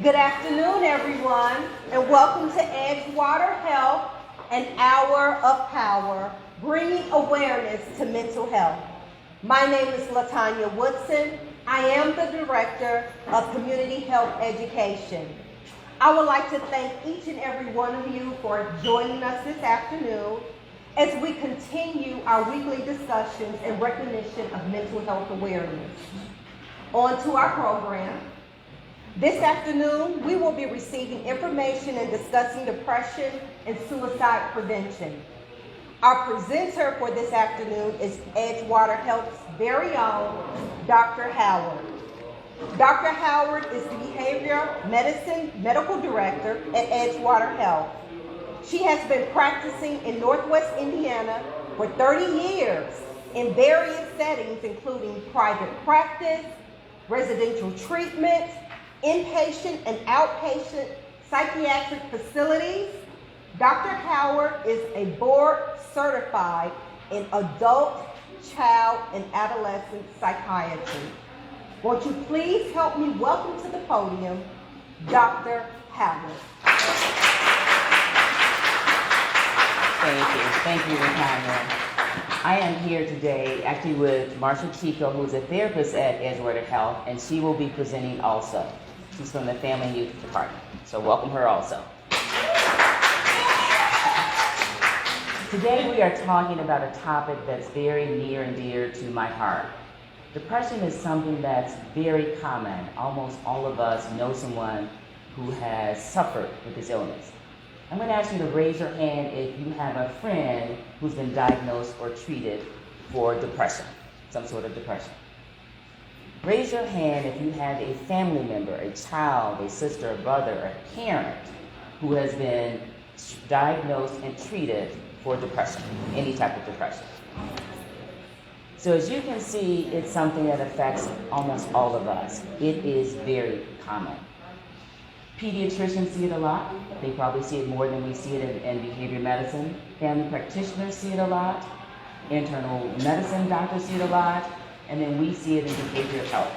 Good afternoon, everyone, and welcome to Edgewater Health, an hour of power, bringing awareness to mental health. My name is LaTanya Woodson. I am the Director of Community Health Education. I would like to thank each and every one of you for joining us this afternoon as we continue our weekly discussions in recognition of mental health awareness. On to our program. This afternoon, we will be receiving information and discussing depression and suicide prevention. Our presenter for this afternoon is Edgewater Health's very own Dr. Howard. Dr. Howard is the Behavioral Medicine Medical Director at Edgewater Health. She has been practicing in Northwest Indiana for 30 years in various settings, including private practice, residential treatment, inpatient and outpatient psychiatric facilities. Dr. Howard is a board certified in adult, child, and adolescent psychiatry. Won't you please help me welcome to the podium, Dr. Howard. Thank you, Latanya. I am here today actually with Marsha Chico, who's a therapist at Edgewater Health, and she will be presenting also. She's from the Family and Youth Department, so welcome her also. Today we are talking about a topic that's very near and dear to my heart. Depression is something that's very common. Almost all of us know someone who has suffered with this illness. I'm going to ask you to raise your hand if you have a friend who's been diagnosed or treated for depression, some sort of depression. Raise your hand if you have a family member, a child, a sister, a brother, a parent who has been diagnosed and treated for depression, any type of depression. So as you can see, it's something that affects almost all of us. It is very common. Pediatricians see it a lot. They probably see it more than we see it in behavior medicine. Family practitioners see it a lot. Internal medicine doctors see it a lot. And then we see it in behavioral health.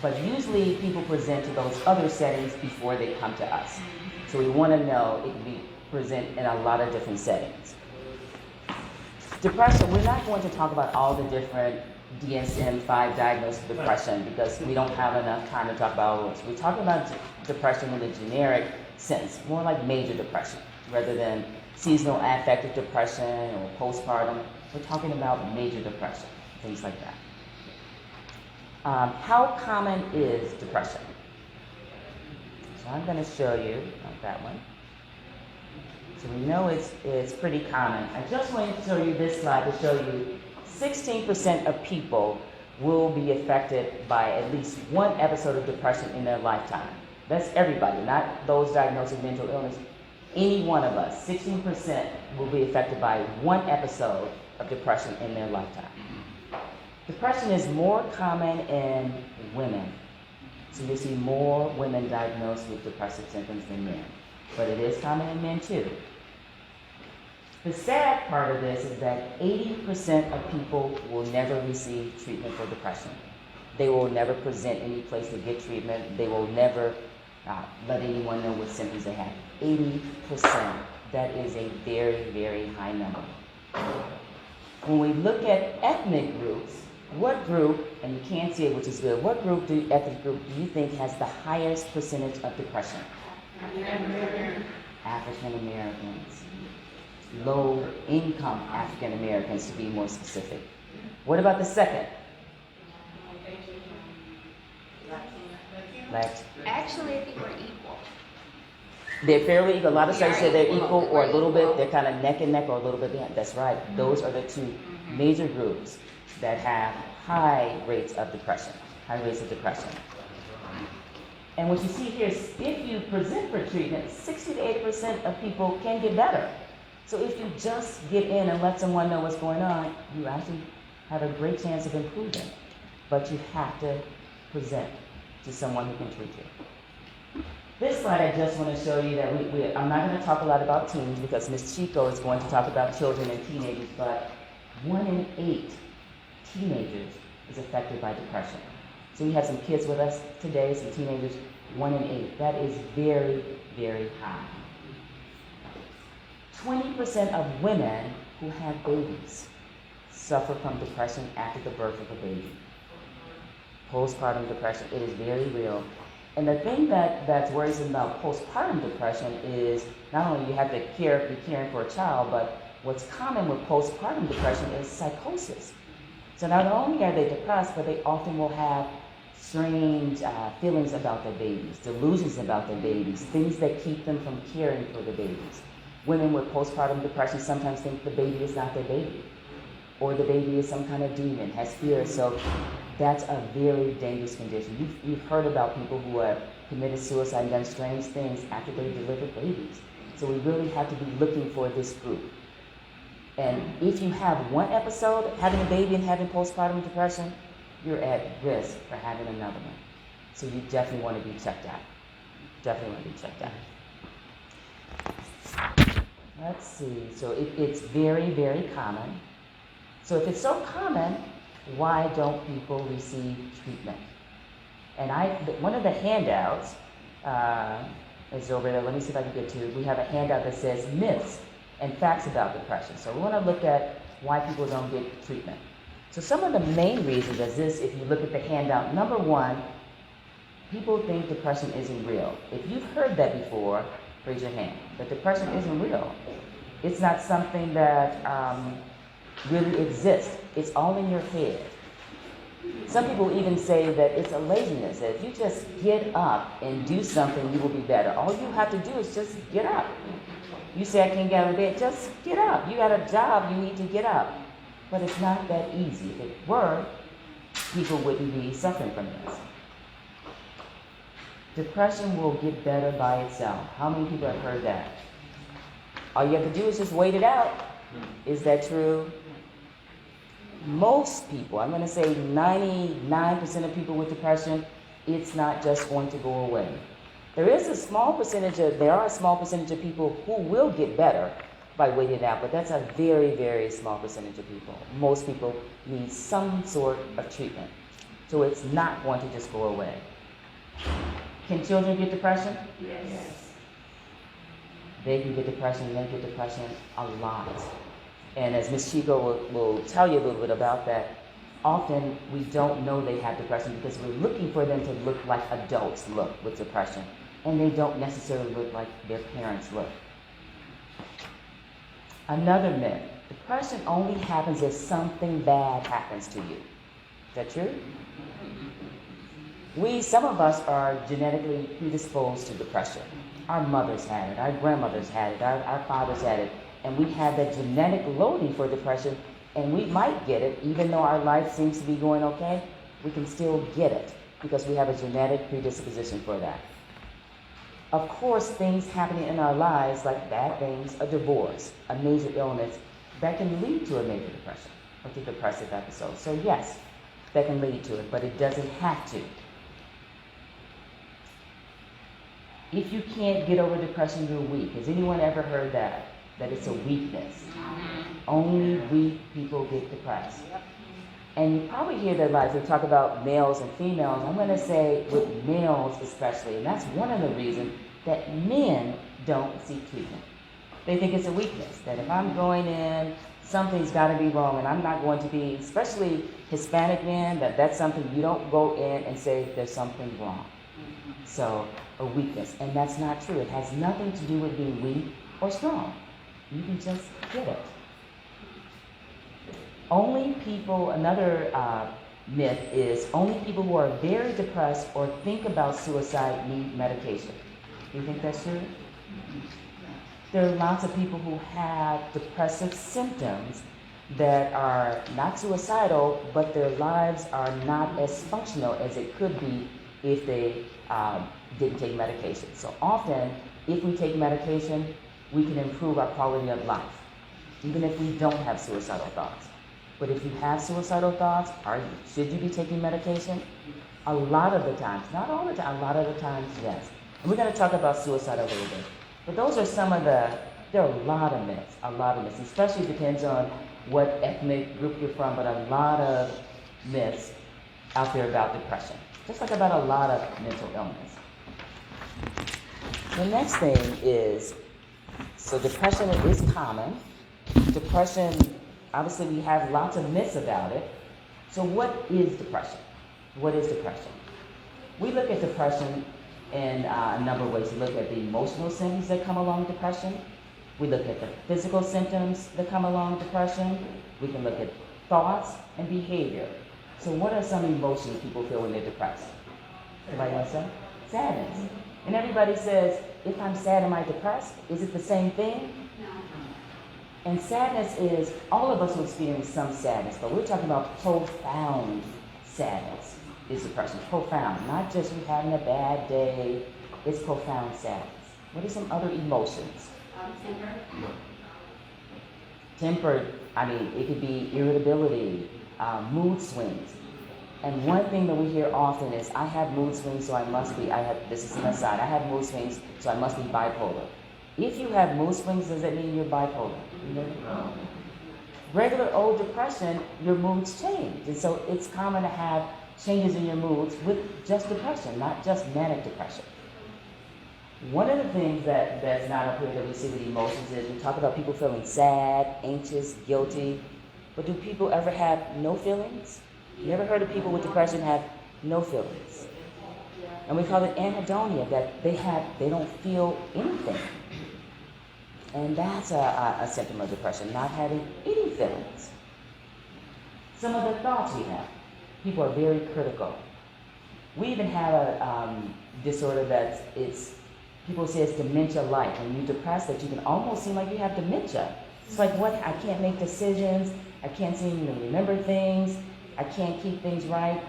But usually people present to those other settings before they come to us. So we want to know it can be present in a lot of different settings. Depression, we're not going to talk about all the different DSM-5 diagnoses of depression because we don't have enough time to talk about all those. We're talking about depression in the generic sense, more like major depression, rather than seasonal affective depression or postpartum. We're talking about major depression, things like that. How common is depression? So I'm going to show you that one. So we know it's pretty common. I just wanted to show you this slide to show you 16% of people will be affected by at least one episode of depression in their lifetime. That's everybody, not those diagnosed with mental illness. Any one of us, 16% will be affected by one episode of depression in their lifetime. Depression is more common in women. So you see more women diagnosed with depressive symptoms than men. But it is common in men too. The sad part of this is that 80% of people will never receive treatment for depression. They will never present any place to get treatment. They will never let anyone know what symptoms they have. 80%. That is a very, very high number. When we look at ethnic groups, what group, and you can't see it, which is good, what ethnic group do you think has the highest percentage of depression? African Americans. Low income African Americans, to be more specific. What about the second? Actually, I think we're equal. They're fairly equal. A lot of studies say they're equal or a little bit, they're kind of neck and neck or a little bit behind. That's right. Those are the two major groups that have high rates of depression. And what you see here is if you present for treatment, 60 to 80% of people can get better. So if you just get in and let someone know what's going on, you actually have a great chance of improving. But you have to present to someone who can treat you. This slide, I just want to show you that I'm not going to talk a lot about teens because Ms. Chico is going to talk about children and teenagers, but 1 in 8 teenagers is affected by depression. So we have some kids with us today, some teenagers, 1 in 8. That is very, very high. 20% of women who have babies suffer from depression after the birth of a baby. Postpartum depression, it is very real. And the thing that's worrisome about postpartum depression is not only you have to be caring for a child, but what's common with postpartum depression is psychosis. So not only are they depressed, but they often will have strange feelings about their babies, delusions about their babies, things that keep them from caring for the babies. Women with postpartum depression sometimes think the baby is not their baby, or the baby is some kind of demon, has fear. So that's a very dangerous condition. You've heard about people who have committed suicide and done strange things after they delivered babies. So we really have to be looking for this group. And if you have one episode, having a baby and having postpartum depression, you're at risk for having another one. So you definitely want to be checked out. Definitely want to be checked out. Let's see. So it's very, very common. So if it's so common, why don't people receive treatment? And one of the handouts is over there. Let me see if I can get to it. We have a handout that says myths and facts about depression. So we want to look at why people don't get treatment. So some of the main reasons is this, if you look at the handout. Number one, people think depression isn't real. If you've heard that before, raise your hand. That depression isn't real. It's not something that really exists. It's all in your head. Some people even say that it's a laziness, that if you just get up and do something, you will be better. All you have to do is just get up. You say, I can't get out of bed, just get up. You got a job, you need to get up. But it's not that easy. If it were, people wouldn't be suffering from this. Depression will get better by itself. How many people have heard that? All you have to do is just wait it out. Is that true? Most people, I'm going to say 99% of people with depression, it's not just going to go away. There are a small percentage of people who will get better by waiting it out, but that's a very, very small percentage of people. Most people need some sort of treatment. So it's not going to just go away. Can children get depression? Yes. They can get depression, they get depression a lot. And as Ms. Chico will tell you a little bit about that, often we don't know they have depression because we're looking for them to look like adults look with depression. And they don't necessarily look like their parents look. Another myth, depression only happens if something bad happens to you. Is that true? Some of us are genetically predisposed to depression. Our mothers had it, our grandmothers had it, our fathers had it, and we have that genetic loading for depression, and we might get it, even though our life seems to be going okay, we can still get it because we have a genetic predisposition for that. Of course, things happening in our lives, like bad things, a divorce, a major illness, that can lead to a major depression or to depressive episode. So yes, that can lead to it, but it doesn't have to. If you can't get over depression, you're weak. Has anyone ever heard that? That it's a weakness. Only weak people get depressed. And you probably hear that a lot. If we talk about males and females, I'm going to say with males especially, and that's one of the reasons that men don't seek treatment. They think it's a weakness, that if I'm going in, something's got to be wrong, and I'm not going to be, especially Hispanic men, that's something you don't go in and say there's something wrong. So, a weakness, and that's not true. It has nothing to do with being weak or strong. You can just get it. Another myth is only people who are very depressed or think about suicide need medication. Do you think that's true? There are lots of people who have depressive symptoms that are not suicidal, but their lives are not as functional as it could be if they didn't take medication. So often, if we take medication, we can improve our quality of life, even if we don't have suicidal thoughts. But if you have suicidal thoughts, should you be taking medication? A lot of the times, not all the time, a lot of the times, yes. And we're going to talk about suicide a little bit. But those are there are a lot of myths, especially depends on what ethnic group you're from, but a lot of myths out there about depression. just like about a lot of mental illness. The next thing is, so depression is common. Depression, obviously we have lots of myths about it. So what is depression? What is depression? We look at depression in a number of ways. We look at the emotional symptoms that come along with depression. We look at the physical symptoms that come along with depression. We can look at thoughts and behavior. So what are some emotions people feel when they're depressed? Everybody want to say? Sadness. And everybody says, if I'm sad, am I depressed? Is it the same thing? No. And sadness is, all of us will experience some sadness, but we're talking about profound sadness is depression. Profound. Not just you having a bad day, it's profound sadness. What are some other emotions? Tempered, I mean, it could be irritability, mood swings. And one thing that we hear often is, I have mood swings, so I must be, this is an aside, I have mood swings, so I must be bipolar. If you have mood swings, does that mean you're bipolar? No. Regular old depression, your moods change. And so it's common to have changes in your moods with just depression, not just manic depression. One of the things that's not up here that we see with emotions is we talk about people feeling sad, anxious, guilty, but do people ever have no feelings? You ever heard of people with depression have no feelings? And we call it anhedonia, that they don't feel anything. And that's a symptom of depression, not having any feelings. Some of the thoughts we have. People are very critical. We even have a disorder people say it's dementia-like. When you're depressed, that you can almost seem like you have dementia. It's like, what? I can't make decisions. I can't seem to remember things. I can't keep things right.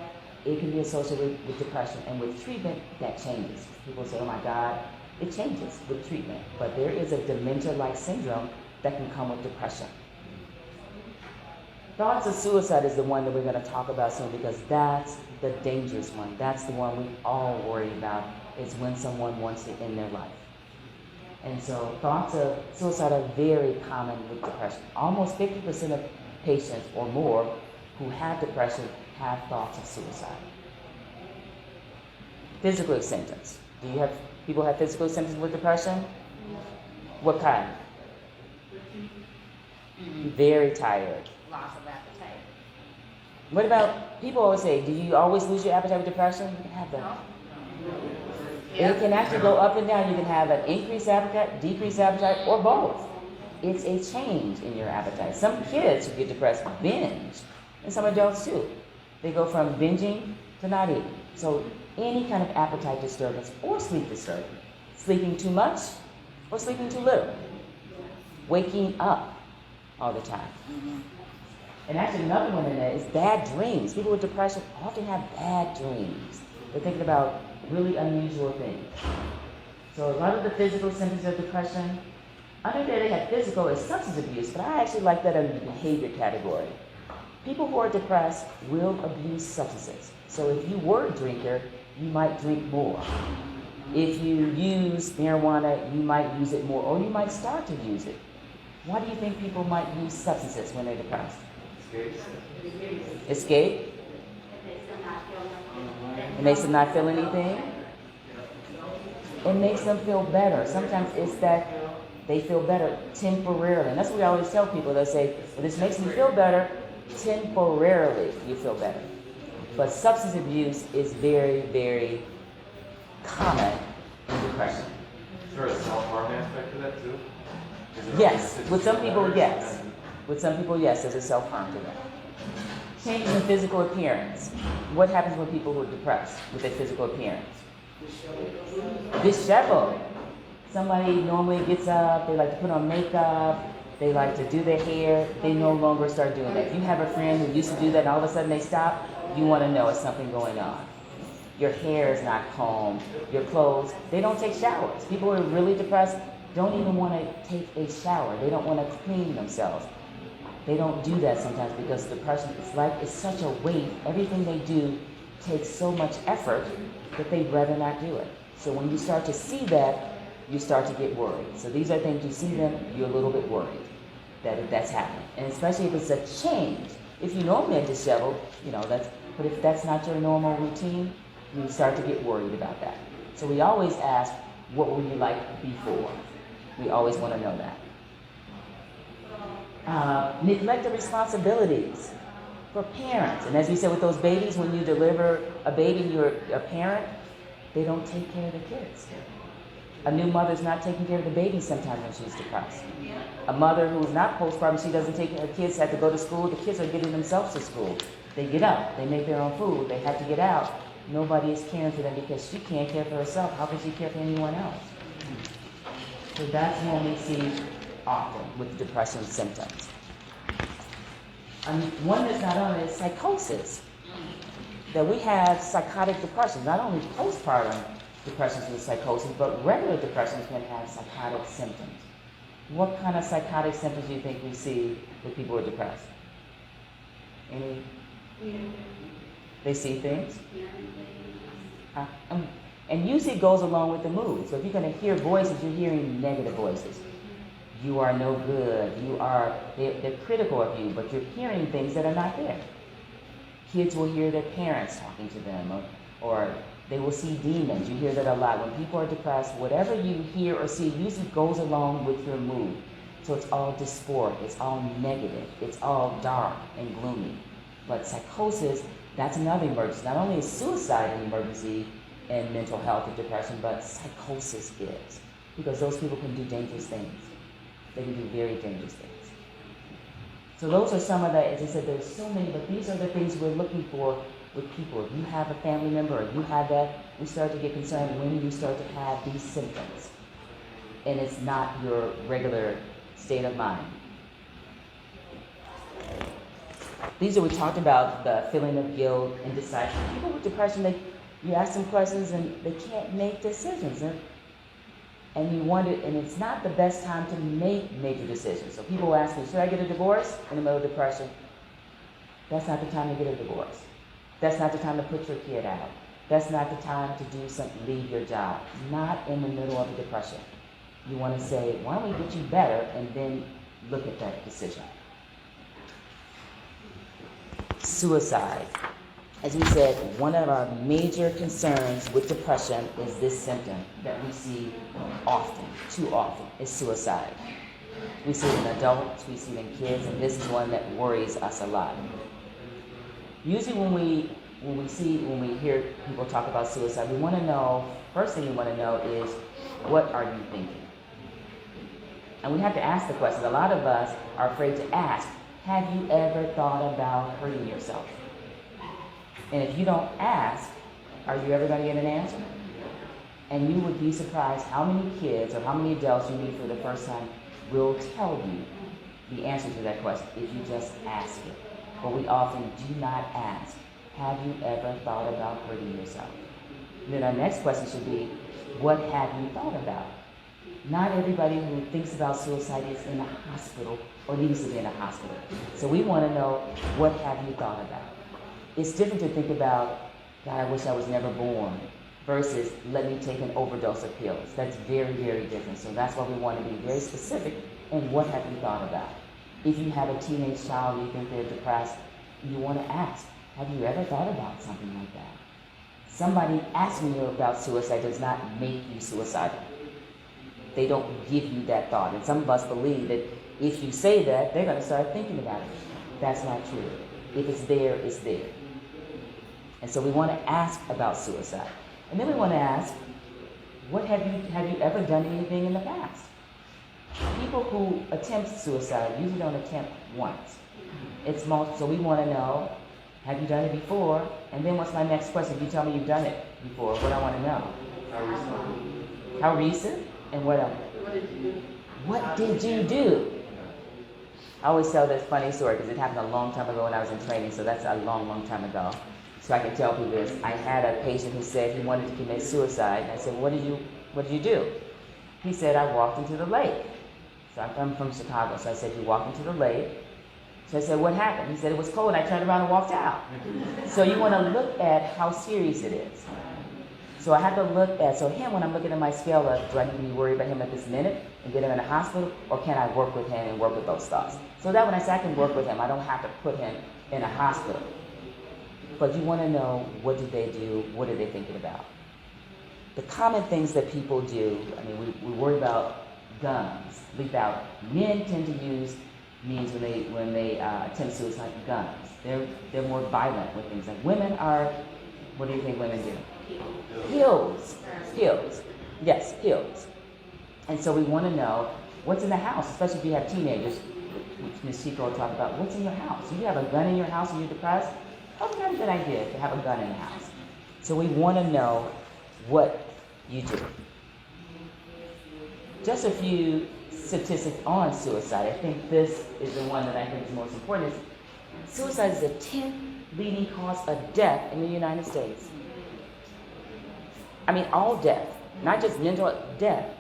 It can be associated with depression. And with treatment, that changes. People say, oh my God, it changes with treatment. But there is a dementia-like syndrome that can come with depression. Thoughts of suicide is the one that we're going to talk about soon, because that's the dangerous one. That's the one we all worry about, is when someone wants to end their life. And so thoughts of suicide are very common with depression. Almost 50% of patients or more who have depression have thoughts of suicide. Physical symptoms. Do you have people have physical symptoms with depression? What kind? Very tired. Loss of appetite. What about, people always say, do you always lose your appetite with depression? You can have that. It can actually go up and down. You can have an increased appetite, decreased appetite, or both. It's a change in your appetite. Some kids who get depressed binge, and some adults too. They go from binging to not eating. So any kind of appetite disturbance or sleep disturbance. Sleeping too much or sleeping too little. Waking up all the time. And actually another one in there is bad dreams. People with depression often have bad dreams. They're thinking about really unusual things. So a lot of the physical symptoms of depression, under there they have physical as substance abuse, but I actually like that under the behavior category. People who are depressed will abuse substances. So if you were a drinker, you might drink more. If you use marijuana, you might use it more, or you might start to use it. Why do you think people might use substances when they're depressed? Escape? It makes them not feel anything. It makes them feel better. Sometimes it's that they feel better temporarily. And that's what we always tell people. They say, well, this makes me feel better. Temporarily, you feel better. But substance abuse is very, very common in depression. Is there a self-harm aspect to that too? Yes. With some people, yes. With some people, yes, there's a self-harm to that. Changes in physical appearance. What happens when people who are depressed with their physical appearance? Disheveled. Somebody normally gets up, they like to put on makeup, they like to do their hair, they no longer start doing that. If you have a friend who used to do that and all of a sudden they stop, you want to know it's something going on. Your hair is not combed, your clothes, they don't take showers. People who are really depressed don't even want to take a shower. They don't want to clean themselves. They don't do that sometimes because depression it's such a weight. Everything they do takes so much effort that they'd rather not do it. So when you start to see that, you start to get worried. So these are things you see them, you're a little bit worried that that's happening. And especially if it's a change. If you normally are disheveled, but if that's not your normal routine, we start to get worried about that. So we always ask, what were you like before? We always want to know that. Neglect of responsibilities for parents. And as we said with those babies, when you deliver a baby and you're a parent, they don't take care of the kids. A new mother's not taking care of the baby sometimes when she's depressed. A mother who's not postpartum, she doesn't take care of her kids, have to go to school. The kids are getting themselves to school. They get up, they make their own food, they have to get out. Nobody is caring for them because she can't care for herself. How can she care for anyone else? So that's one we see often with depression symptoms. And one that's not on it is psychosis. That we have psychotic depression, not only postpartum depressions with psychosis, but regular depressions can have psychotic symptoms. What kind of psychotic symptoms do you think we see with people who are depressed? Any? They see things? And usually it goes along with the mood. So if you're going to hear voices, you're hearing negative voices. You are no good. They're critical of you, but you're hearing things that are not there. Kids will hear their parents talking to them, or they will see demons. You hear that a lot. When people are depressed, whatever you hear or see usually goes along with your mood. So it's all dysphoric, it's all negative, it's all dark and gloomy. But psychosis, that's another emergency. Not only is suicide an emergency in mental health or depression, but psychosis is. Because those people can do dangerous things. They can do very dangerous things. So those are some of the, as I said, there's so many, but these are the things we're looking for with people. If you have a family member or you have that, we start to get concerned when you start to have these symptoms. And it's not your regular state of mind. These are, we talked about the feeling of guilt and indecisive. People with depression, you ask them questions and they can't make decisions. And you wonder, and it's not the best time to make major decisions. So people ask me, should I get a divorce in the middle of depression? That's not the time to get a divorce. That's not the time to put your kid out. That's not the time to do something, leave your job. Not in the middle of a depression. You want to say, why don't we get you better, and then look at that decision. Suicide. As we said, one of our major concerns with depression is this symptom that we see often, too often, is suicide. We see it in adults, we see it in kids, and this is one that worries us a lot. Usually when we hear people talk about suicide, we want to know, first thing we want to know is, what are you thinking? And we have to ask the question. A lot of us are afraid to ask, have you ever thought about hurting yourself? And if you don't ask, are you ever going to get an answer? And you would be surprised how many kids or how many adults you meet for the first time will tell you the answer to that question if you just ask it. But we often do not ask, have you ever thought about hurting yourself? And then our next question should be, what have you thought about? Not everybody who thinks about suicide is in a hospital or needs to be in a hospital. So we want to know, what have you thought about? It's different to think about, God, I wish I was never born, versus let me take an overdose of pills. That's very, very different. So that's why we want to be very specific in what have you thought about. If you have a teenage child and you think they're depressed, you want to ask, have you ever thought about something like that? Somebody asking you about suicide does not make you suicidal. They don't give you that thought. And some of us believe that if you say that, they're going to start thinking about it. That's not true. If it's there, it's there. And so we want to ask about suicide. And then we want to ask, have you ever done anything in the past? People who attempt suicide usually don't attempt once. It's multiple. So we want to know, have you done it before? And then what's my next question? If you tell me you've done it before, what I want to know? How recent? And what else? What did you do? I always tell this funny story because it happened a long time ago when I was in training, so that's a long, long time ago. So I can tell people this. I had a patient who said he wanted to commit suicide, and I said, what did you do? He said, I walked into the lake. So I'm from Chicago, so I said, you walked into the lake. So I said, what happened? He said, it was cold. I turned around and walked out. So you want to look at how serious it is. So I have to look at, so him, when I'm looking at my scale of, do I need to be worried about him at this minute and get him in a hospital, or can I work with him and work with those thoughts? So that when I say I can work with him, I don't have to put him in a hospital. Because you want to know, what do they do? What are they thinking about? The common things that people do, I mean, we worry about guns, lethal. Men tend to use means when they attempt suicide, guns. They're more violent with things. Like women are, what do you think women do? Pills. Pills. Yes, pills. And so we want to know what's in the house, especially if you have teenagers. Ms. Chico will talk about what's in your house. If you have a gun in your house and you're depressed, probably not a good idea to have a gun in the house. So we want to know what you do. Just a few statistics on suicide. I think this is the one that I think is most important. Suicide is the 10th leading cause of death in the United States. I mean, all death, not just mental death.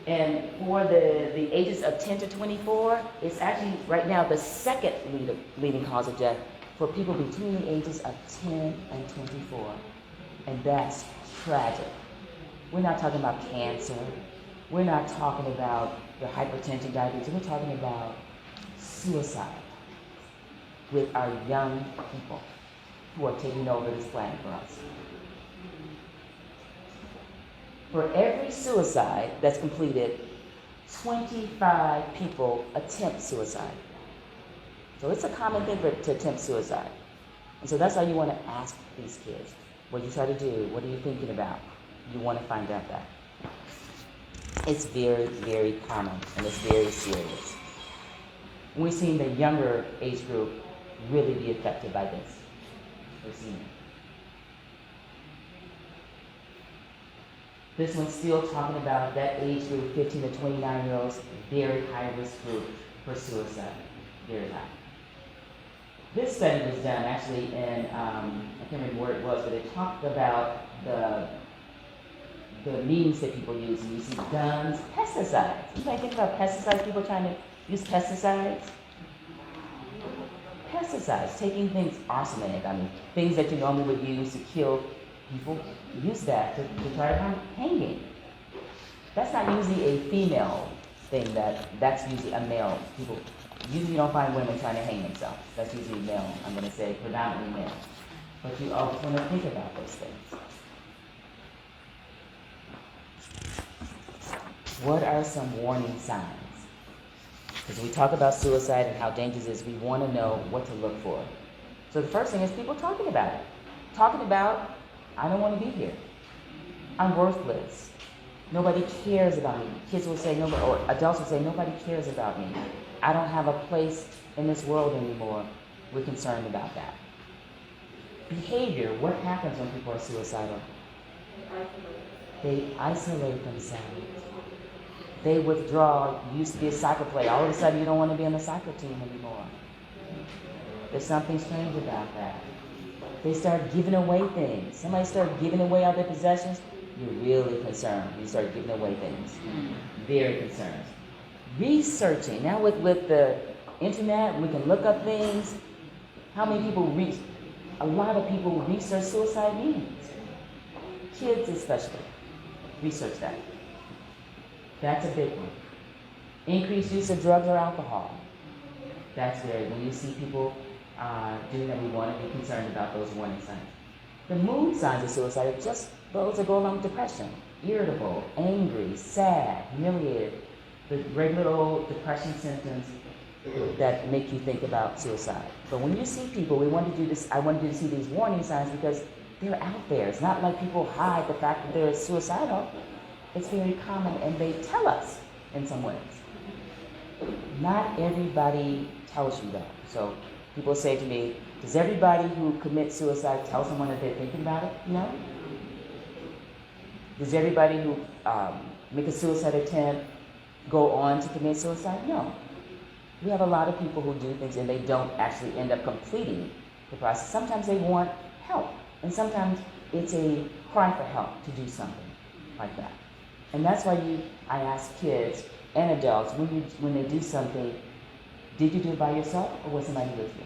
And for the ages of 10 to 24, it's actually right now the second leading cause of death for people between the ages of 10 and 24. And that's tragic. We're not talking about cancer. We're not talking about your hypertension, diabetes. We're talking about suicide with our young people who are taking over this planet for us. For every suicide that's completed, 25 people attempt suicide. So it's a common thing to attempt suicide. And so that's how you want to ask these kids. What you try to do? What are you thinking about? You want to find out that. It's very, very common, and it's very serious. We've seen the younger age group really be affected by this. We've seen it. This one's still talking about that age group, 15 to 29-year-olds, very high-risk group for suicide, very high. This study was done actually in, I can't remember where it was, but it talked about the means that people use. And you see guns, pesticides. Anybody think about pesticides, people trying to use pesticides? Pesticides, taking things, arsenic, I mean, things that you normally would use to kill people, use that to try to hanging. That's not usually a female thing, that's usually a male. People usually don't find women trying to hang themselves. That's usually male, I'm going to say predominantly male. But you always want to think about those things. What are some warning signs? Because we talk about suicide and how dangerous it is, we want to know what to look for. So the first thing is people talking about it. Talking about, I don't want to be here. I'm worthless. Nobody cares about me. Kids will say, nobody, or adults will say, nobody cares about me. I don't have a place in this world anymore. We're concerned about that. Behavior, what happens when people are suicidal? They isolate themselves. They withdraw. You used to be a soccer player. All of a sudden, you don't want to be on the soccer team anymore. There's something strange about that. They start giving away things. Somebody start giving away all their possessions, you're really concerned. You start giving away things. Very concerned. Researching. Now with the internet, we can look up things. How many people a lot of people research suicide means. Kids especially. Research that. That's a big one. Increased use of drugs or alcohol. That's very, when you see people doing that, we want to be concerned about those warning signs. The mood signs of suicide are just those that go along with depression. Irritable, angry, sad, humiliated. The regular old depression symptoms that make you think about suicide. But when you see people, we want to do this, I want you to see these warning signs because they're out there. It's not like people hide the fact that they're suicidal. It's very common, and they tell us in some ways. Not everybody tells you that. So people say to me, does everybody who commits suicide tell someone that they're thinking about it? No. Does everybody who make a suicide attempt go on to commit suicide? No. We have a lot of people who do things and they don't actually end up completing the process. Sometimes they want help, and sometimes it's a cry for help to do something like that. And that's why I ask kids and adults, when they do something, did you do it by yourself or was somebody with you?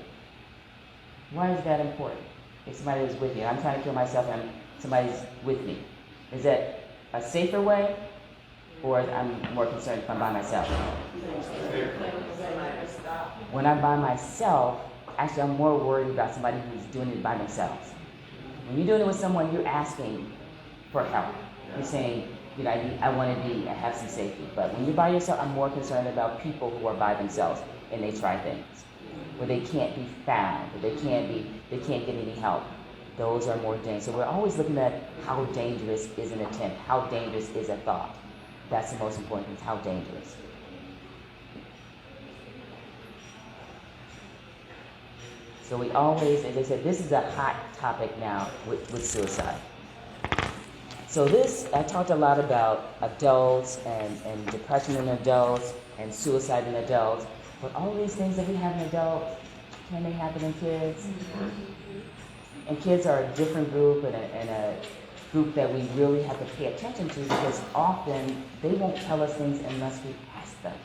Why is that important? If somebody was with you, I'm trying to kill myself and somebody's with me. Is that a safer way, or I'm more concerned if I'm by myself? When I'm by myself, Actually, I'm more worried about somebody who's doing it by themselves. When you're doing it with someone, you're asking for help. You're saying, you know, I want to have some safety. But when you're by yourself, I'm more concerned about people who are by themselves and they try things where they can't be found, or they can't get any help. Those are more dangerous. So we're always looking at how dangerous is an attempt, how dangerous is a thought. That's the most important thing, how dangerous. So we always, as I said, this is a hot topic now with suicide. So I talked a lot about adults and depression in adults and suicide in adults. But all these things that we have in adults, can they happen in kids? And kids are a different group and a group that we really have to pay attention to because often they won't tell us things unless we ask them.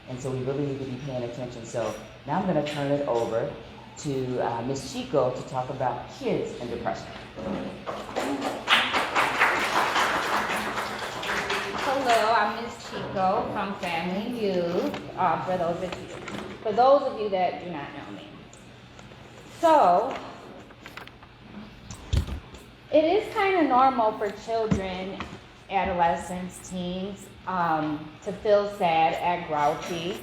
And so we really need to be paying attention. So now I'm going to turn it over to Ms. Chico to talk about kids and depression. Hello, I'm Ms. Chico from Family Youth, for those of you that do not know me. So, it is kind of normal for children, adolescents, teens, to feel sad, act grouchy.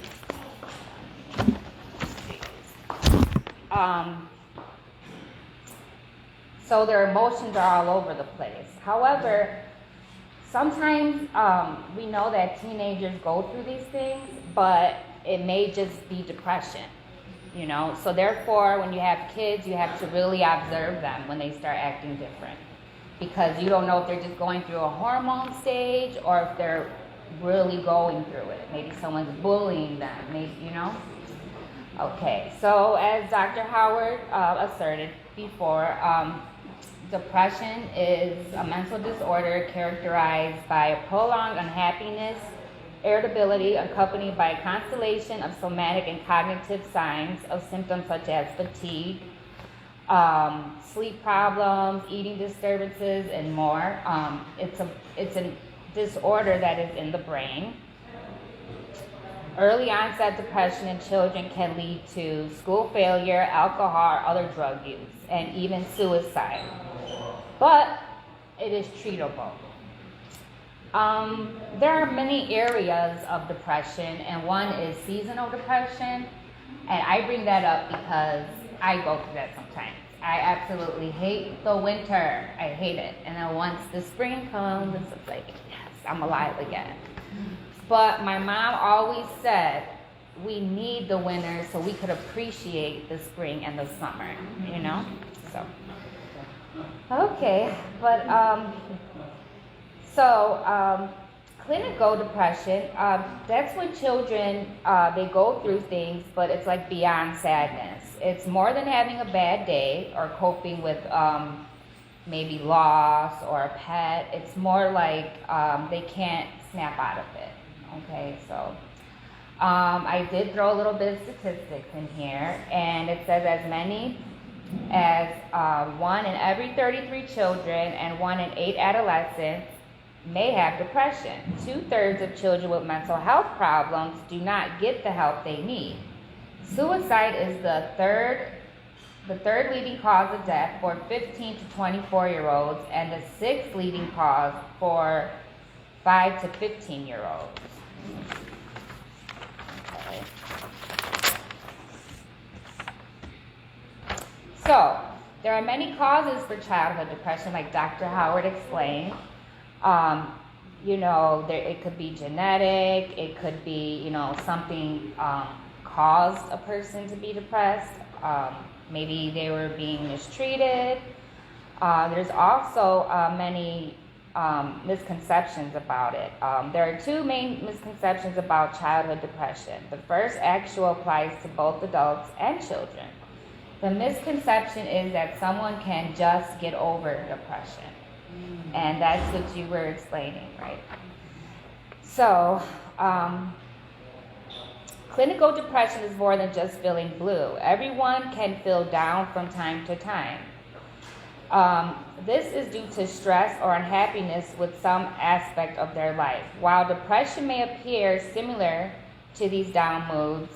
So their emotions are all over the place. However, sometimes we know that teenagers go through these things, but it may just be depression, you know. So therefore, when you have kids, you have to really observe them when they start acting different, because you don't know if they're just going through a hormone stage or if they're really going through it. Maybe someone's bullying them, maybe, you know. Okay, so as Dr. Howard asserted before, depression is a mental disorder characterized by a prolonged unhappiness, irritability, accompanied by a constellation of somatic and cognitive signs of symptoms such as fatigue, sleep problems, eating disturbances, and more. It's a disorder that is in the brain. Early onset depression in children can lead to school failure, alcohol, or other drug use, and even suicide. But it is treatable. There are many areas of depression, and one is seasonal depression. And I bring that up because I go through that sometimes. I absolutely hate the winter. I hate it. And then once the spring comes, it's like, yes, I'm alive again. But my mom always said we need the winter so we could appreciate the spring and the summer, you know? So, okay, but clinical depression, that's when children, they go through things, but it's like beyond sadness. It's more than having a bad day or coping with maybe loss or a pet. It's more like they can't snap out of it. Okay, so I did throw a little bit of statistics in here, and it says as many as 1 in every 33 children and 1 in 8 adolescents may have depression. 2/3 of children with mental health problems do not get the help they need. Suicide is the third leading cause of death for 15 to 24-year-olds and the 6th leading cause for 5 to 15-year-olds. Okay. So, there are many causes for childhood depression, like Dr. Howard explained. It could be genetic, it could be, something caused a person to be depressed. Maybe they were being mistreated. There's also many misconceptions about it. There are 2 main misconceptions about childhood depression. The first actually applies to both adults and children. The misconception is that someone can just get over depression. And that's what you were explaining, right? So, clinical depression is more than just feeling blue. Everyone can feel down from time to time. This is due to stress or unhappiness with some aspect of their life. While depression may appear similar to these down moods,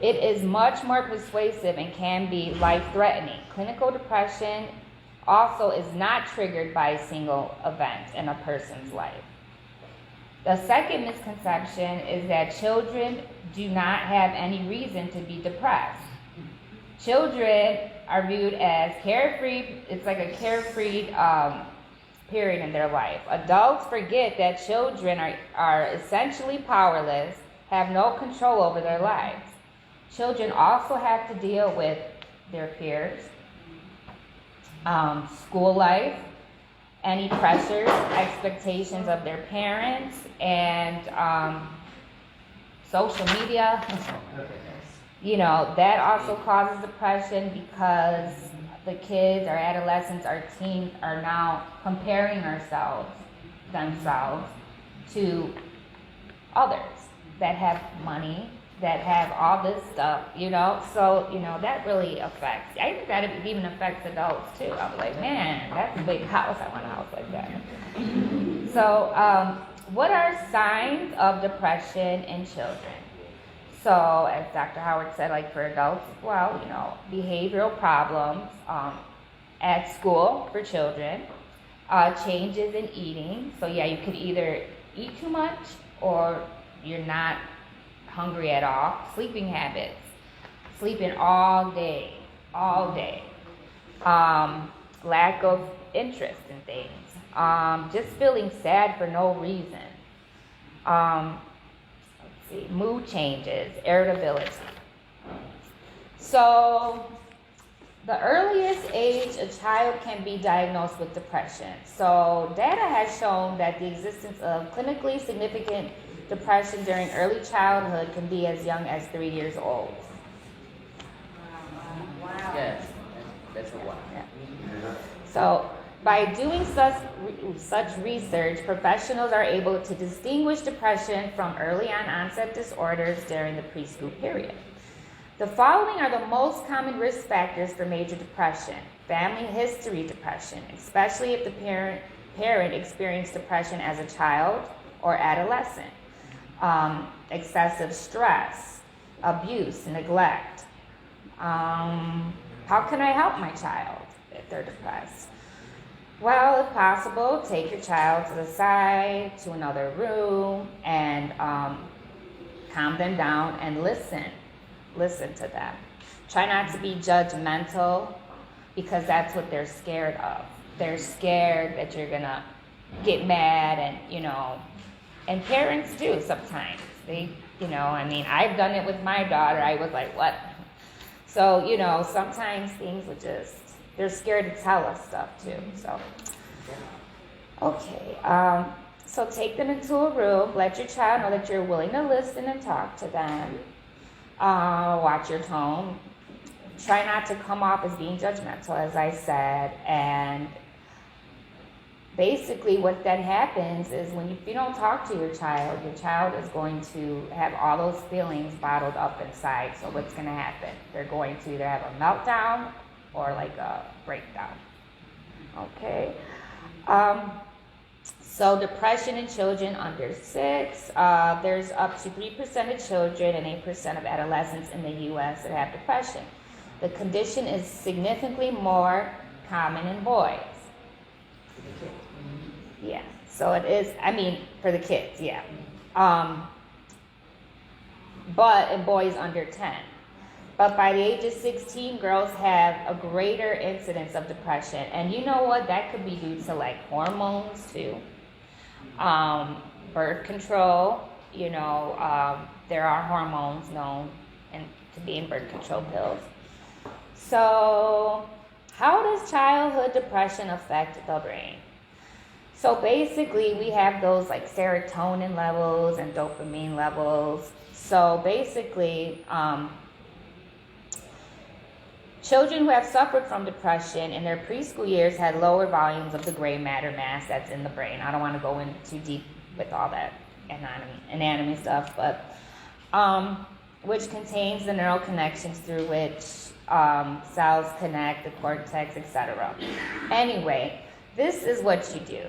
It is much more persuasive and can be life-threatening. Clinical depression also is not triggered by a single event in a person's life. The second misconception is that children do not have any reason to be depressed. Children are viewed as carefree. It's like a carefree period in their life. Adults forget that children are essentially powerless, have no control over their lives. Children also have to deal with their peers, school life, any pressures, expectations of their parents, and social media. You know, that also causes depression because the kids or adolescents or teens are now comparing themselves to others that have money, that have all this stuff, you know. So, you know, that really affects. I think that it even affects adults too. I'm like, man, that's a big house. I want a house like that. So, what are signs of depression in children? So, as Dr. Howard said, like for adults, well, you know, behavioral problems at school for children, changes in eating. So, yeah, you could either eat too much or you're not hungry at all. Sleeping habits, sleeping all day. Lack of interest in things. Just feeling sad for no reason. Mood changes, irritability. So, the earliest age a child can be diagnosed with depression. So, data has shown that the existence of clinically significant depression during early childhood can be as young as 3 years old. Wow. Yes, that's a lot. Yeah. So, by doing such research, professionals are able to distinguish depression from early onset disorders during the preschool period. The following are the most common risk factors for major depression. Family history depression, especially if the parent experienced depression as a child or adolescent. Excessive stress, abuse, neglect. How can I help my child if they're depressed? Well, if possible, take your child to the side, to another room, and calm them down and listen. Listen to them. Try not to be judgmental because that's what they're scared of. They're scared that you're going to get mad and, you know, and parents do sometimes. They, you know, I mean, I've done it with my daughter. I was like, what? So, you know, sometimes things would just, they're scared to tell us stuff too. So, okay. So take them into a room. Let your child know that you're willing to listen and talk to them. Watch your tone. Try not to come off as being judgmental, as I said. And basically what then happens is if you don't talk to your child is going to have all those feelings bottled up inside. So what's going to happen? They're going to either have a meltdown or like a breakdown. Okay. So depression in children under 6, there's up to 3% of children and 8% of adolescents in the U.S. that have depression. The condition is significantly more common in boys. Yeah, so it is, I mean, for the kids, yeah. But in boys under 10. But by the age of 16, girls have a greater incidence of depression. And you know what? That could be due to like hormones too. Birth control, you know, there are hormones known to be in birth control pills. So how does childhood depression affect the brain? So basically we have those like serotonin levels and dopamine levels. So basically, children who have suffered from depression in their preschool years had lower volumes of the gray matter mass that's in the brain. I don't want to go in too deep with all that anatomy stuff, but which contains the neural connections through which cells connect, the cortex, etc. Anyway, this is what you do.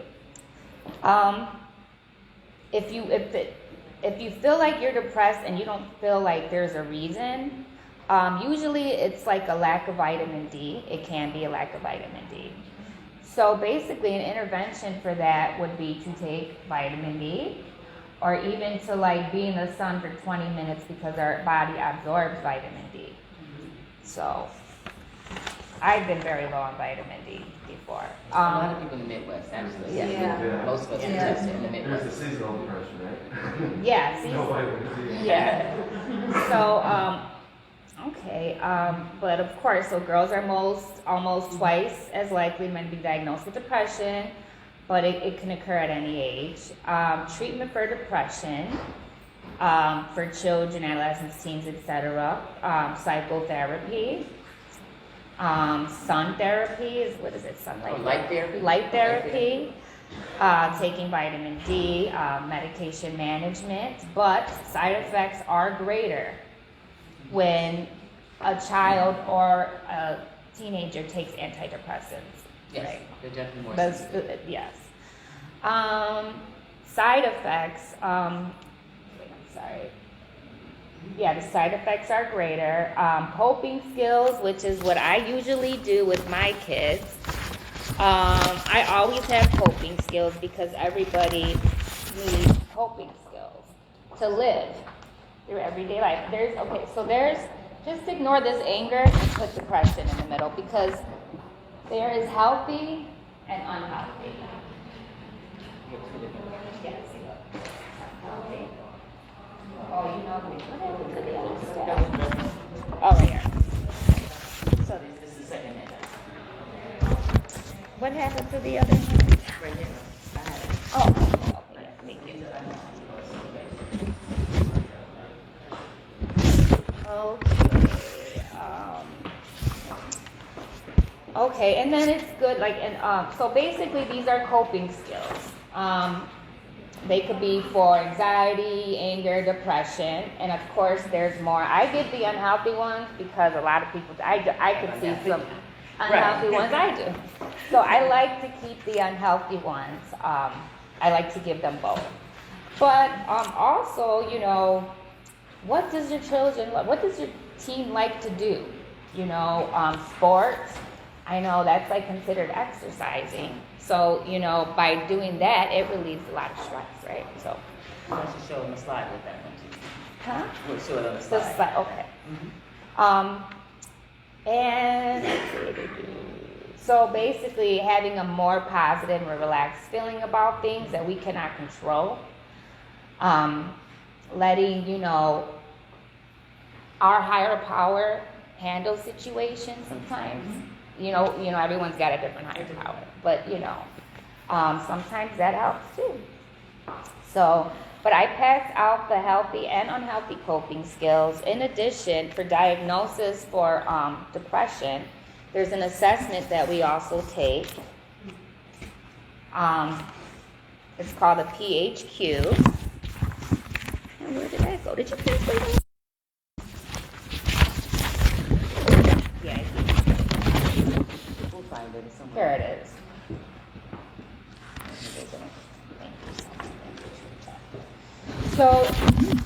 if you feel like you're depressed and you don't feel like there's a reason, usually it's like a lack of vitamin D. It can be a lack of vitamin D. So basically an intervention for that would be to take vitamin D, or even to like be in the sun for 20 minutes because our body absorbs vitamin D. So I've been very low on vitamin D before. A lot of people in the Midwest, actually. Yeah. Most of us are Yeah. tested in the There's Midwest. the seasonal depression, right? Yeah, see? No vitamin D. Yeah. So, okay, but of course, so girls are almost twice as likely to be diagnosed with depression, but it can occur at any age. Treatment for depression, for children, adolescents, teens, etc. Psychotherapy. Sun therapy is, what is it, sunlight? Oh, light therapy? Light therapy, taking vitamin D, medication management, but side effects are greater when a child or a teenager takes antidepressants. Yes, Right. they're definitely more That's, sensitive. yes. Side effects, wait, I'm sorry. Yeah, the side effects are greater. Coping skills, which is what I usually do with my kids. I always have coping skills because everybody needs coping skills to live through everyday life. Just ignore this anger and put depression in the middle, because there is healthy and unhealthy. Yes, look. Healthy. Oh, you know what happened to the other stuff? Oh, right here. So This is the second hand. what happened to the other one? Right here. Oh, okay, yeah, thank you. Okay, and then it's good, so basically these are coping skills. They could be for anxiety, anger, depression, and of course there's more. I give the unhealthy ones because a lot of people, I could see some unhealthy ones, I do. So I like to keep the unhealthy ones. I like to give them both. But also, what does your teen like to do? Sports. I know that's like considered exercising. So, by doing that, it relieves a lot of stress, right? So, Why don't you show them a slide with that one too? huh? We'll show it on the Just slide. like, okay. And let's see. So basically having a more positive and relaxed feeling about things that we cannot control. Letting, our higher power handle situations sometimes. Everyone's got a different higher power, but sometimes that helps too. So, but I pass out the healthy and unhealthy coping skills. In addition, for diagnosis for depression, there's an assessment that we also take. It's called a PHQ. And where did that go? Did you please wait? Yeah, We'll find it somewhere. here it is. So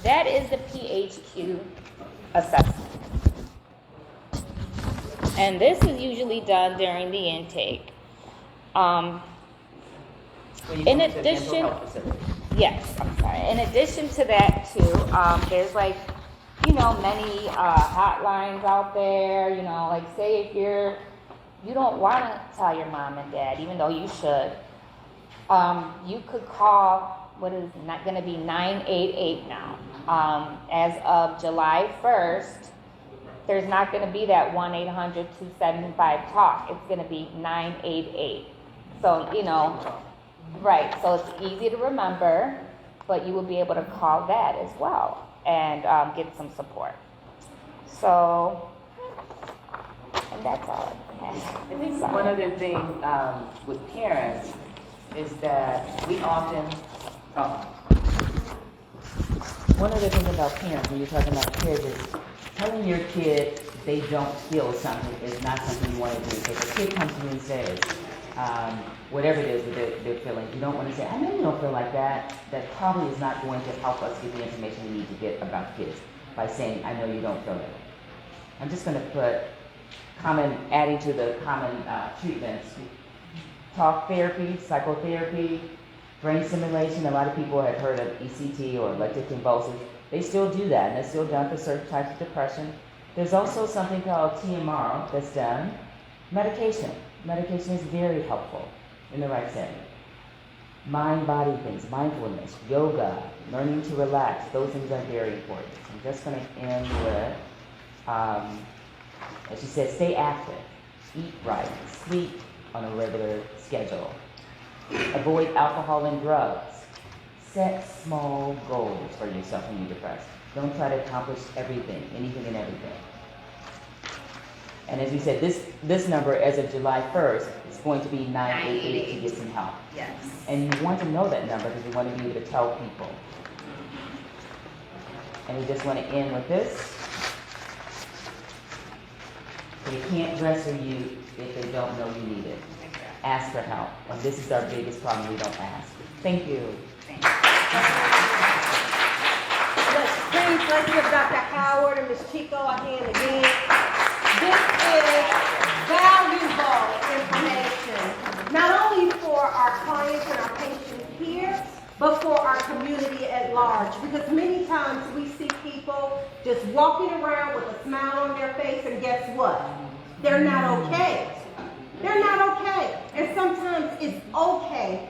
that is the PHQ assessment. And this is usually done during the intake. When you In go to the mental addition- health facility. Yes, I'm sorry. In addition to that, too, there's many hotlines out there. Say if you don't want to tell your mom and dad, even though you should, you could call what is not going to be 988 now. As of July 1st, there's not going to be that 1-800-275-TALK. It's going to be 988. So, right, so it's easy to remember, but you will be able to call that as well and get some support. So, and that's all I have. I think one other thing with parents is that we often, one other thing about parents when you're talking about kids is telling your kid they don't feel something is not something you want to do. So if a kid comes to me and says, whatever it is that they're feeling. You don't want to say, I know you don't feel like that. That probably is not going to help us get the information we need to get about kids by saying, I know you don't feel it. I'm just going to put adding to the common treatments, talk therapy, psychotherapy, brain stimulation. A lot of people have heard of ECT or electroconvulsives. They still do that, and it's still done for certain types of depression. There's also something called TMR that's done. Medication. Medication is very helpful in the right setting. Mind-body things, mindfulness, yoga, learning to relax, those things are very important. I'm just going to end with, as she said, stay active, eat right, sleep on a regular schedule, avoid alcohol and drugs, set small goals for yourself when you're depressed. Don't try to accomplish everything, anything and everything. And as we said, this number as of July 1st is going to be 988 to get some help. Yes. And you want to know that number because you want to be able to tell people. And we just want to end with this. They can't dress for you if they don't know you need it. Ask for help. And this is our biggest problem, we don't ask. Thank you. Let's give Dr. Howard and Ms. Chico a hand again. This is valuable information, not only for our clients and our patients here, but for our community at large. Because many times we see people just walking around with a smile on their face, and guess what? They're not okay. They're not okay. And sometimes it's okay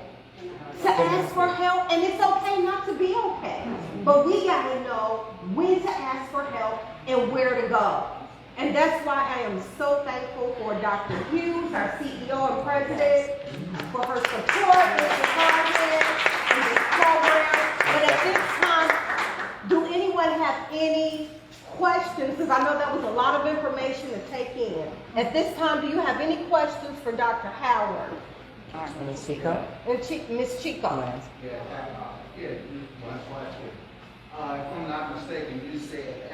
to ask for help, and it's okay not to be okay. But we gotta know when to ask for help and where to go. And that's why I am so thankful for Dr. Hughes, our CEO and president, for her support in this department, in this program. But at this time, do anyone have any questions? Because I know that was a lot of information to take in. At this time, do you have any questions for Dr. Howard? Ms. Chico? And Ms. Chico? One question. If I'm not mistaken, you said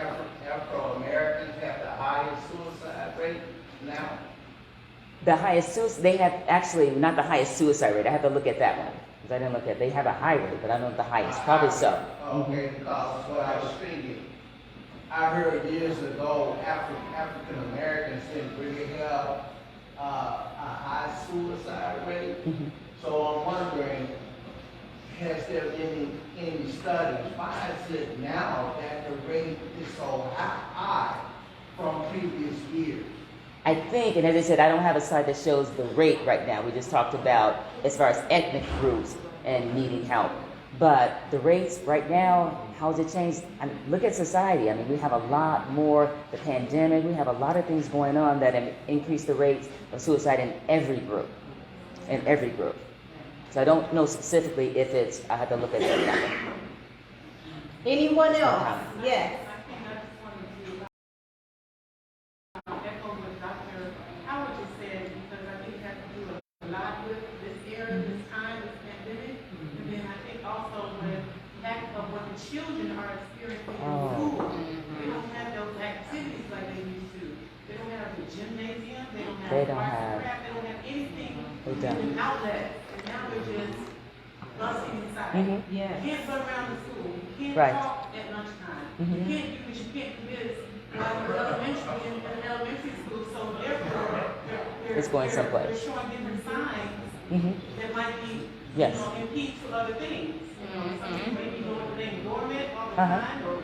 Afro-Americans have the highest suicide rate now? The highest suicide, they have actually not the highest suicide rate. I have to look at that one. Because I didn't look at, they have a high rate, but I don't know the highest. Probably so. Okay, because what I was thinking, I heard years ago, African Americans didn't really have a high suicide rate. So I'm wondering, has there been any studies? Why is it now that the rate is so high from previous years? I think, and as I said, I don't have a slide that shows the rate right now. We just talked about as far as ethnic groups and needing help. But the rates right now, how has it changed? I mean, look at society. I mean, we have a lot more, the pandemic, we have a lot of things going on that have increased the rates of suicide in every group. In every group. So I don't know specifically if it's, I have to look at that number. Anyone else? Yes. Echo what Dr. Howard just said, because I think it has to do a lot with this era, this time, this pandemic. And then I think also with lack of what the children are experiencing in school. They don't have those activities like they used to. They don't have the gymnasium, they don't have craft, they don't have anything, an outlet. And now they're just busting inside. You can't run around the school. You can't talk at lunchtime. You can't do this, you can't do this. While in elementary school, so therefore It's going someplace. They're showing different signs that might be, impede to other things. Something maybe being dormant all the time.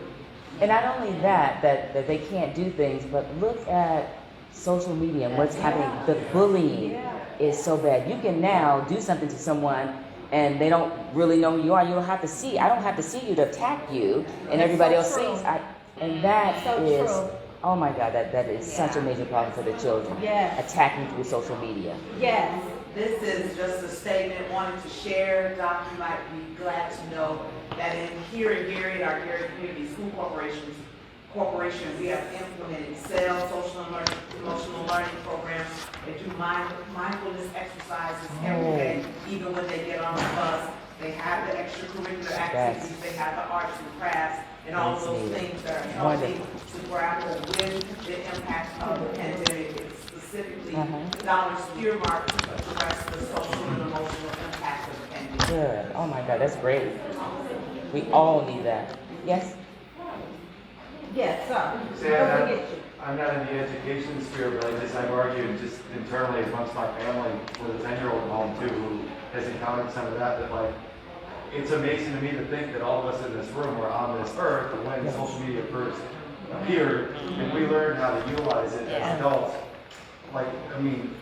And not only that they can't do things, but look at social media and what's happening. The bullying is so bad. You can now do something to someone and they don't really know who you are. You don't have to see. I don't have to see you to attack you, and everybody else sees. And that is, oh my God, that is such a major problem for the children. Attacking through social media. This is just a statement wanted to share. Doc, you might be glad to know that here in Gary, our Gary Community School Corporation, we have implemented SEL, social and emotional learning programs. They do mindfulness exercises every day, even when they get on the bus. They have the extracurricular activities, they have the arts and crafts, and all of those things that are helping to grapple with the impact of the pandemic. It's specifically Uh-huh. dollars earmarked to address the social and emotional impact of the pandemic. Good. Oh my God, that's great. We all need that. Yes? Yes, sir. See, Don't forget you. I'm not in the education sphere, but I've argued just internally amongst my family with a 10-year-old at home too, who has encountered some of that, like, it's amazing to me to think that all of us in this room were on this earth when social media first appeared, and we learned how to utilize it as adults. Like, I mean,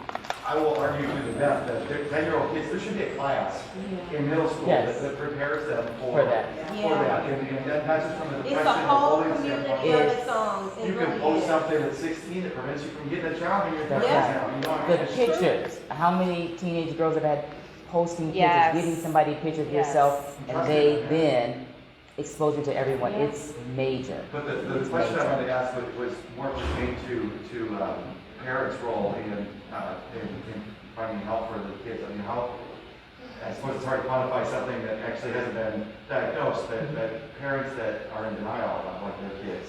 I will argue to the death that 10-year-old kids, there should be a class in middle school that prepares them for that. And that's just from the It's depression a and whole bullying community standpoint. of its own. It You can really post is. something at 16 that prevents you from getting a job in your That's 30s Yeah. now. You know, The it's pictures. How many teenage girls have had posting pictures, Yes. giving somebody a picture of Yes. yourself, and they then expose it to everyone? It's major. But the question I wanted to ask was more pertaining to parents' role in finding help for the kids. I mean, how, I suppose it's hard to quantify something that actually hasn't been diagnosed, that parents that are in denial about like their kids,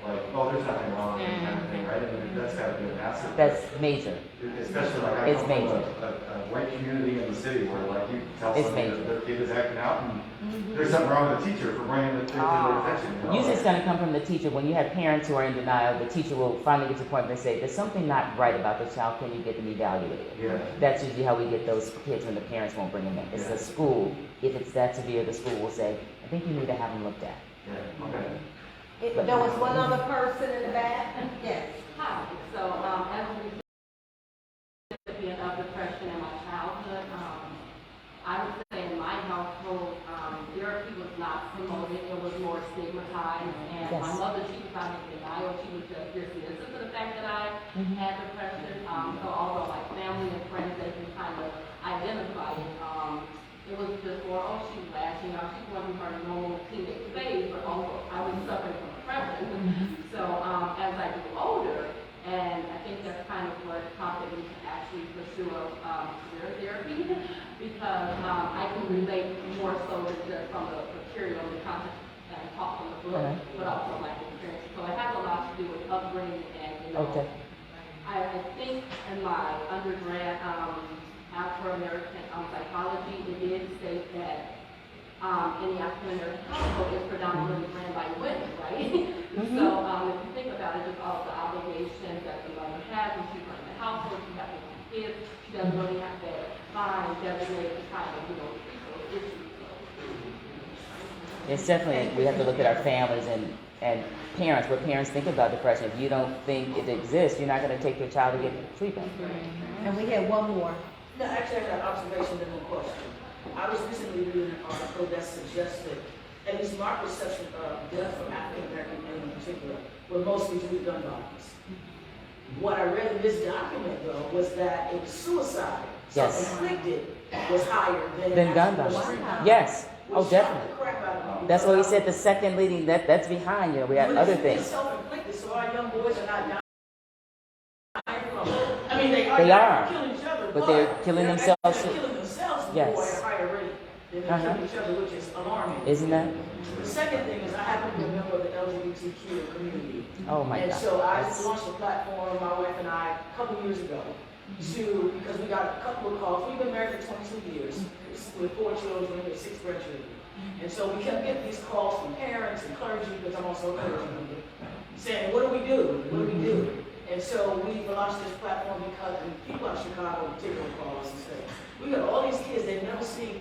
like, oh, there's nothing wrong, kind of thing, right? I mean, that's got to be a massive. That's major. Especially like I It's come from major. a white community in the city where like you tell It's somebody major. that their kid is acting out and there's something wrong with the teacher for bringing it to their attention. You know? Usually it's going to come from the teacher. When you have parents who are in denial, the teacher will finally get to the point where they say, there's something not right about the child, can you get them evaluated? Yeah. That's usually how we get those kids when the parents won't bring them in. It's the school, if it's that severe, the school will say, I think you need to have them looked at. Yeah, okay. There was one other person in the back. Yes. Hi. So, as a recipient of depression in my childhood, I would say in my household, therapy was not promoted. It was more stigmatized. And my Yes. mother, she was not in denial. She was just dismissive to the fact that I had depression. So although my family and friends, they can kind of identify it, it was just more, oh, she's lashing out. She's going through her normal teenage phase, but also I was suffering from depression. So as I grew older, and I think that's kind of what prompted me to actually pursue a career therapy, because I can relate more so than just from the material, the content that I taught from the book, but also my experience. So it has a lot to do with upbringing and, you know, Okay. I think in my undergrad, Afro-American psychology, it did state that in the African-American household is predominantly ran by women, right? So if you think about it, just all of the obligations that the mother has when she's running the household, she has to have kids, she doesn't really have to find designated to kind of, you know, treat those issues. It's definitely, we have to look at our families and parents, what parents think about depression. If you don't think it exists, you're not going to take your child to get treatment. And we had one more. No, actually, I got an observation and a question. I was recently reading an article that suggested, at least my perception of death from African American men in particular, were mostly due to gun violence. What I read in this document, though, was that it was suicide, self-inflicted, was higher than Gun actual violence. suicide. Yes. Oh, Which shocked definitely. the crap out of me. That's why we said the second leading, that's behind, you know, we have other It's things. self-inflicted, so our young boys are not dying from it. I mean, they They are are, killing each other, but they're killing they're themselves actually too. killing themselves more Yes. at a higher rate than they're killing each other, which is alarming. Isn't that? The second thing is I happen to be a member of the LGBTQ community. Oh my And God. so I That's- launched a platform, my wife and I, a couple years ago, because we got a couple of calls. We've been married for 22 years with 4 children, with 6 grandchildren. And so we kept getting these calls from parents and clergy, because I'm also a clergy member, saying, what do we do? What do we do? And so we launched this platform because people out of Chicago in particular call us and say, we got all these kids, they've never seen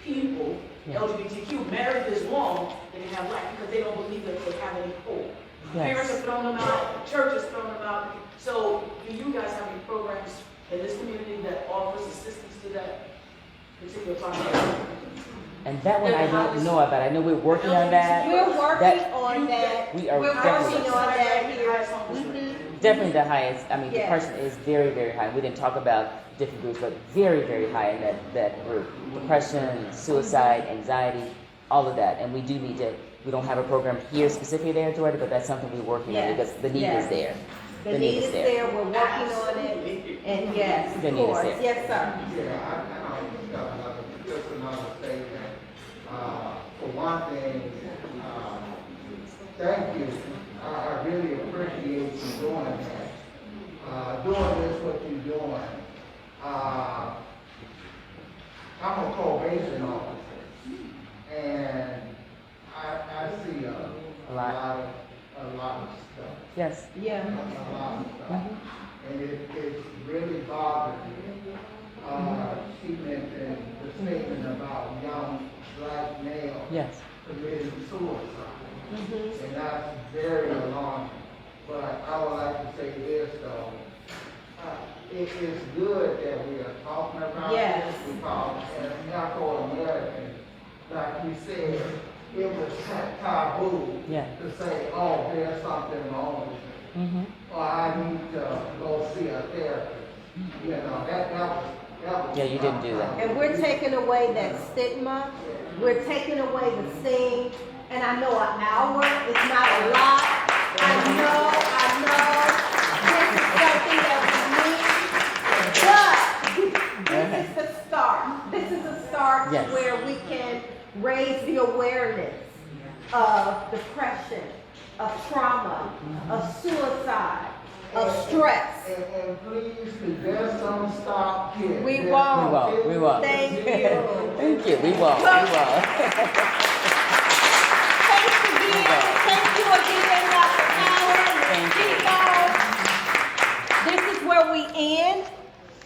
people, LGBTQ, married this long, they can have life because they don't believe that they have any hope. Parents have thrown them out, the church has thrown them out. So do you guys have any programs in this community that offers assistance to that particular population? And that one I don't know about. I know we're working on that. We're working That- on that. We are We're definitely- working on that here. Definitely the highest. I mean, Yes. depression is very, very high. We didn't talk about different groups, but very, very high in that group. Depression, suicide, anxiety, all of that. And we do need to, we don't have a program here specifically at Edgewater, but that's something we're working on Yes. because the need is there. The need is there, we're working on it, and yes, The of need is course, there. yes, sir. Yeah, just another statement. For one thing, thank you. I really appreciate you doing that. doing this, what you're doing. I'm a probation officer, and I see a lot of stuff. Yes. Yeah. A lot of stuff. And it's really bothering me. She mentioned the statement about young black males Yes. committing suicide. And that's very alarming. But I would like to say this though. It is good that we are talking about Yes. this because as Afro-Americans, like you said, it was taboo Yeah. to say, oh, there's something wrong with me. Or I need to go see a therapist. You know, that was Yeah, you didn't do that. And we're taking away that stigma. We're taking away the sting. And I know an hour is not a lot. I know. This is something that we need. But this is the start. This is a start Yes. where we can raise the awareness of depression, of trauma, of suicide, of stress. And please, there's some stop here. We won't. We won't. Thank you. Thank you. We won't. Thanks again, Dr. Howard. This is where we end.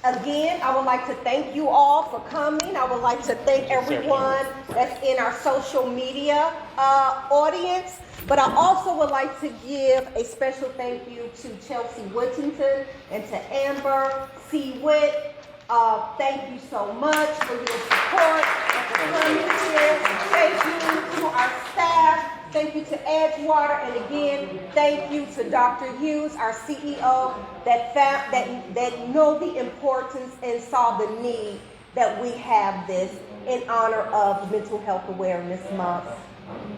Again, I would like to thank you all for coming. I would like to thank everyone that's in our social media audience. But I also would like to give a special thank you to Chelsea Whittington and to Amber C. Witt. Thank you so much for your support and for coming here. Thank you to our staff. Thank you to Edgewater, and again, thank you to Dr. Hughes, our CEO, that know the importance and saw the need that we have this in honor of Mental Health Awareness Month.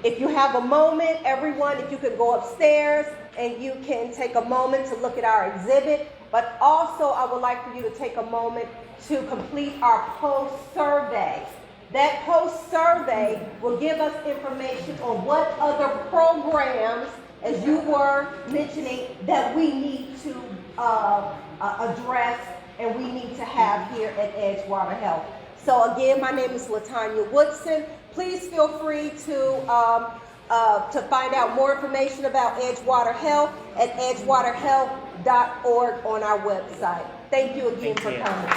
If you have a moment, everyone, if you could go upstairs and you can take a moment to look at our exhibit, but also I would like for you to take a moment to complete our post-survey. That post-survey will give us information on what other programs, as you were mentioning, that we need to address and we need to have here at Edgewater Health. So again, my name is LaTanya Woodson. Please feel free to find out more information about Edgewater Health at edgewaterhealth.org on our website. Thank you again for coming.